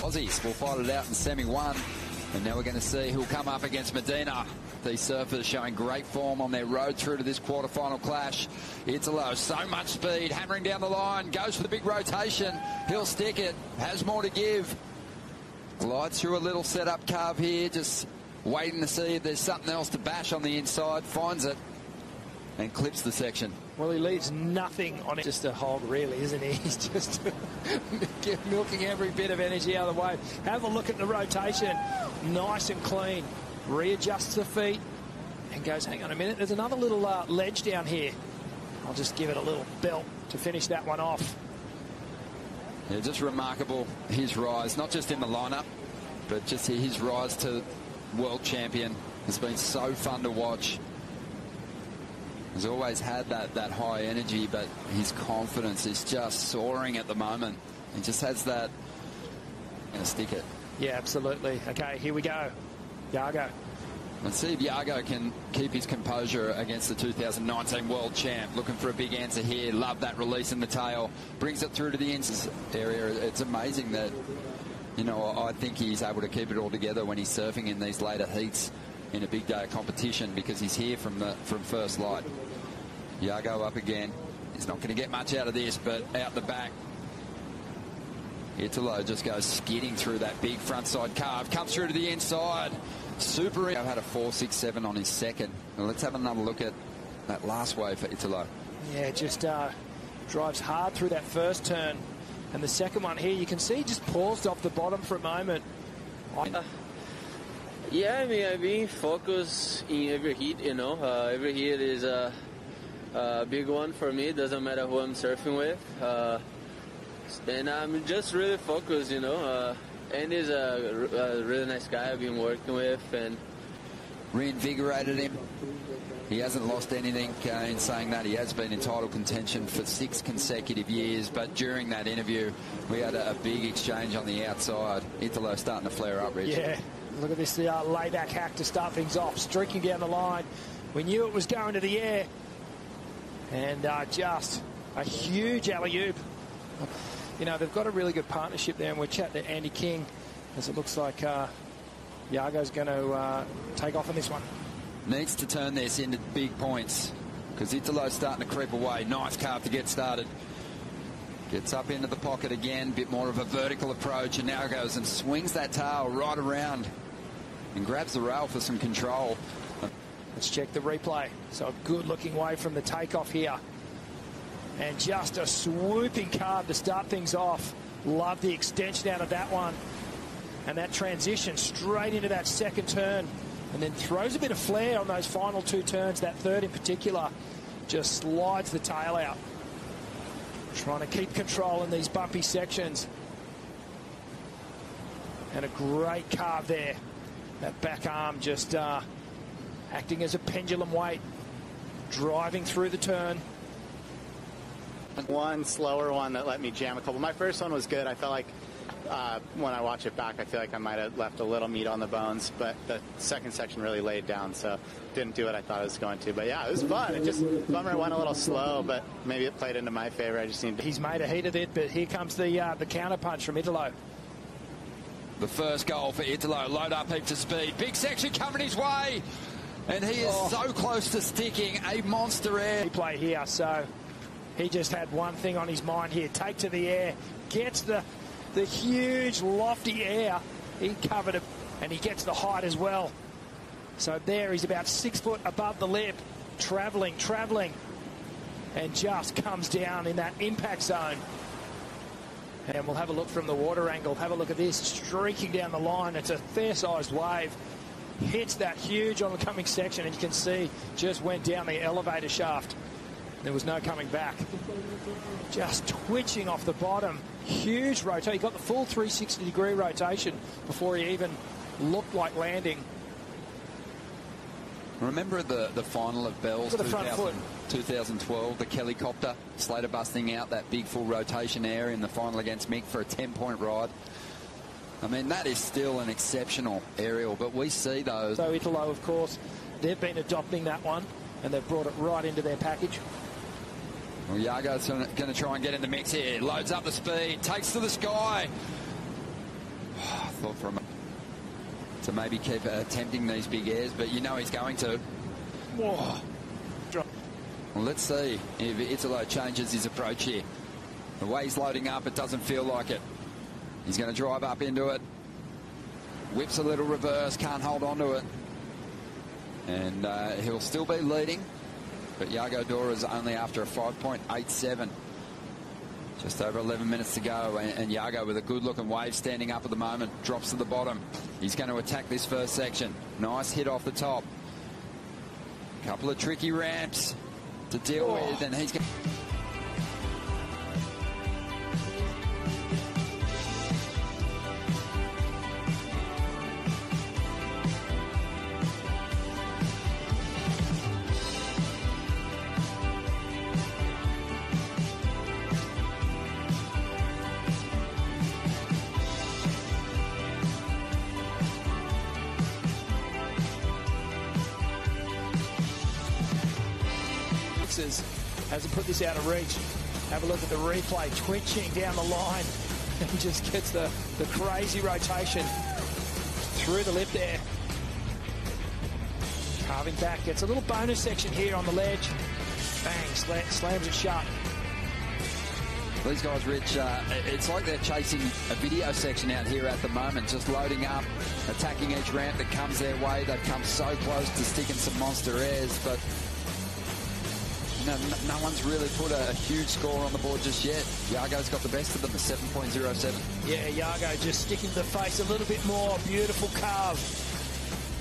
Aussies will fight it out in semi-1. And now we're going to see who'll come up against Medina. These surfers showing great form on their road through to this quarterfinal clash. Italo, so much speed, hammering down the line, goes for the big rotation. He'll stick it, has more to give. Glides through a little setup carve here, just waiting to see if there's something else to bash on the inside. Finds it and clips the section. Well, he leaves nothing on it. Just a hog, really, isn't he? He's just milking every bit of energy out of the way. Have a look at the rotation. Nice and clean. Readjusts the feet and goes, hang on a minute, there's another little ledge down here. I'll just give it a little belt to finish that one off. Yeah, just remarkable, his rise, not just in the lineup, but just his rise to world champion has been so fun to watch. He's always had that high energy, but his confidence is just soaring at the moment. He just has that. Gonna stick it. Yeah, absolutely. Okay, here we go. Iago. Let's see if Iago can keep his composure against the 2019 world champ. Looking for a big answer here. Love that release in the tail. Brings it through to the ends area. It's amazing that, you know, I think he's able to keep it all together when he's surfing in these later heats in a big day of competition, because he's here from first light. Iago up again. He's not going to get much out of this, but out the back. Italo just goes skidding through that big front side carve. Comes through to the inside. Super. Had a 4.67 on his second. Now let's have another look at that last wave for Italo. Yeah, just drives hard through that first turn. And the second one here, you can see just paused off the bottom for a moment. Yeah, I mean, I've been focused in every heat, you know. Every heat is a big one for me. It doesn't matter who I'm surfing with. And I'm just really focused, you know. Andy's a really nice guy I've been working with. And reinvigorated him. He hasn't lost anything in saying that. He has been in title contention for 6 consecutive years. But during that interview, we had a big exchange on the outside. Italo starting to flare up, Rich. Yeah. Look at this layback hack to start things off, streaking down the line. We knew it was going to the air. And just a huge alley-oop. You know, they've got a really good partnership there, and we're chatting to Andy King, as it looks like Iago's going to take off on this one. Needs to turn this into big points, because Italo's starting to creep away. Nice carve to get started. Gets up into the pocket again, bit more of a vertical approach, and now goes and swings that tail right around and grabs the rail for some control. Let's check the replay. So a good looking wave from the takeoff here. And just a swooping carve to start things off. Love the extension out of that one. And that transition straight into that second turn. And then throws a bit of flair on those final 2 turns. That third in particular just slides the tail out. Trying to keep control in these bumpy sections. And a great carve there. That back arm just acting as a pendulum weight. Driving through the turn. One slower one that let me jam a couple. My first one was good. I felt like when I watch it back, I feel like I might have left a little meat on the bones, but the second section really laid down, so didn't do what I thought I was going to. But yeah, it was fun. It just, bummer it went a little slow, but maybe it played into my favor. I just need to... He's made a heat of it, but here comes the counter punch from Italo. The first goal for Italo. Load up heaps of speed. Big section coming his way. And he is so close to sticking a monster air. Play here, so he just had one thing on his mind here. Take to the air. Gets the huge lofty air. He covered it, and he gets the height as well. So there he's about 6 foot above the lip. Travelling. And just comes down in that impact zone. And we'll have a look from the water angle. Have a look at this, streaking down the line. It's a fair-sized wave. Hits that huge oncoming section, and you can see just went down the elevator shaft. There was no coming back. Just twitching off the bottom. Huge rotation. He got the full 360-degree rotation before he even looked like landing. Remember the final of Bell's 2012, the Kellycopter, Slater busting out that big full rotation air in the final against Mick for a 10-point ride. I mean, that is still an exceptional aerial, but we see those. So Italo, of course, they've been adopting that one, and they've brought it right into their package. Well, Yago's going to try and get in the mix here. Loads up the speed, takes to the sky. I thought for a moment to maybe keep attempting these big airs, but you know he's going to. Whoa. Well, let's see if Italo changes his approach here. The way he's loading up, it doesn't feel like it. He's going to drive up into it. Whips a little reverse, can't hold on to it. And he'll still be leading. But Dora's only after a 5.87. Just over 11 minutes to go. And Yago with a good-looking wave standing up at the moment. Drops to the bottom. He's going to attack this first section. Nice hit off the top. Couple of tricky ramps to deal with. And he's going to... Hasn't put this out of reach. Have a look at the replay, twitching down the line and just gets the crazy rotation through the lip there. Carving back, gets a little bonus section here on the ledge. Bang, slams it shut. These guys, Rich, it's like they're chasing a video section out here at the moment, just loading up, attacking each ramp that comes their way. They've come so close to sticking some monster airs, but no one's really put a huge score on the board just yet. Yago's got the best of them, a 7.07. Yeah, Yago just sticking to the face a little bit more. Beautiful carve.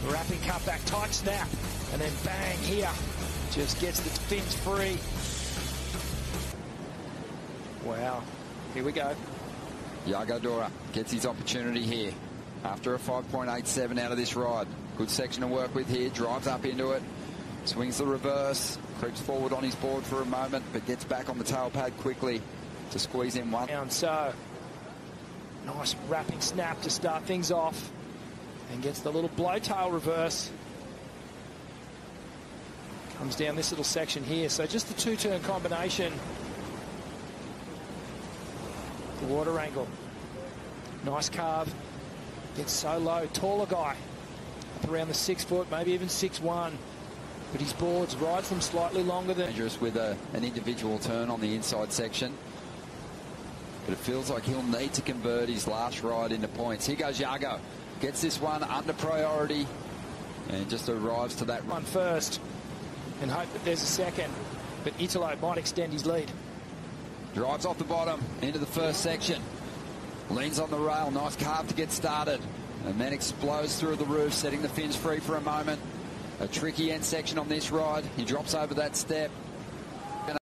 Wrapping cut back, tight snap. And then bang here. Just gets the fins free. Wow. Here we go. Dora gets his opportunity here. After a 5.87 out of this ride. Good section to work with here. Drives up into it. Swings the reverse. Creeps forward on his board for a moment, but gets back on the tail pad quickly to squeeze in one. And so, nice wrapping snap to start things off. And gets the little blowtail reverse. Comes down this little section here. So just the two-turn combination. The water angle. Nice carve. Gets so low. Taller guy. Up around the 6 foot, maybe even 6'1". But his boards rides them slightly longer than... Dangerous with an individual turn on the inside section. But it feels like he'll need to convert his last ride into points. Here goes Yago. Gets this one under priority and just arrives to that one first and hope that there's a second. But Italo might extend his lead. Drives off the bottom into the first section. Leans on the rail. Nice carve to get started. And then explodes through the roof, setting the fins free for a moment. A tricky end section on this ride. He drops over that step.